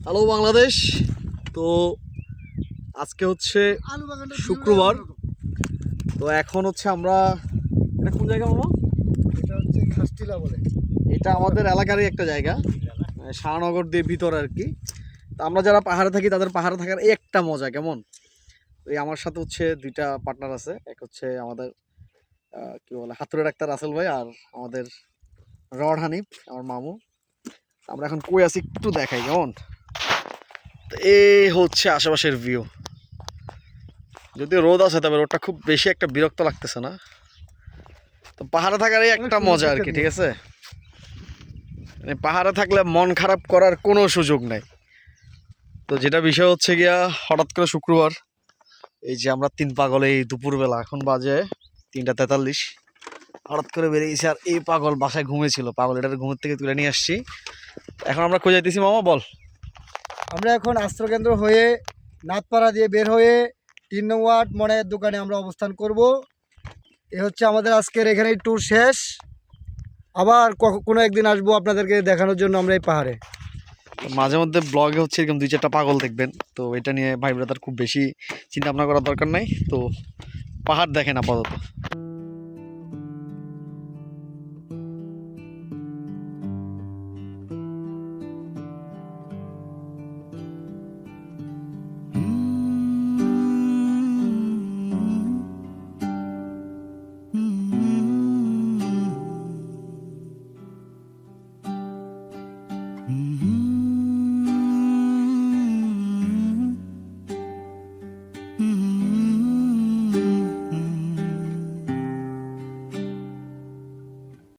Hello Bangladesh. তো আজকে হচ্ছে শুক্রবার। তো এখন হচ্ছে আমরা, এটা কোন জায়গা মামা? এটা হচ্ছে খাসটিলা বলে। এটা আমাদের এলাকারই একটা জায়গা, শাহনগর দিয়ে ভিতর আর কি। তো আমরা যারা পাহাড়ে থাকি তাদের পাহাড়ে থাকার এই একটা মজা কেমন। এই আমার সাথে হচ্ছে দুইটা পার্টনার আছে, এক হচ্ছে আমাদের কি বলে হাতুড়ে ডাক্তার রাসেল ভাই, আর আমাদের রড হানিফ আমার মামু। আমরা এখন কই আছি একটু দেখাই কেমন। তো এই হচ্ছে আশেপাশের ভিউ। যদিও রোদ আছে তবে রোদটা খুব বেশি একটা বিরক্ত লাগতেছে না। তো পাহাড়ে থাকার এই একটা মজা আর কি, ঠিক আছে। মানে পাহাড়ে থাকলে মন খারাপ করার কোনো সুযোগ নাই। তো যেটা বিষয় হচ্ছে গিয়া, হঠাৎ করে শুক্রবার, এই যে আমরা তিন পাগল এই দুপুরবেলা, এখন বাজে 3:43, হঠাৎ করে বেরিয়েছি। আর এই পাগল বাসায় ঘুমিয়েছিল, পাগল এটার ঘুমের থেকে তুলে নিয়ে আসছি। এখন আমরা কই যাইতেছি মামা বল? আমরা এখন আশ্রয়কেন্দ্র হয়ে নাথপাড়া দিয়ে বের হয়ে 3 নং ওয়ার্ড মনের দোকানে আমরা অবস্থান করব। এ হচ্ছে আমাদের আজকের এখানেই ট্যুর শেষ। আবার কোনো একদিন আসবো আপনাদেরকে দেখানোর জন্য আমরা এই পাহাড়ে। মাঝে মধ্যে ব্লগে হচ্ছে এরকম 2-4টা পাগল দেখবেন। তো এটা নিয়ে ভাই ব্রাদার খুব বেশি চিন্তা ভাবনা করার দরকার নাই। তো পাহাড় দেখেন আপাতত।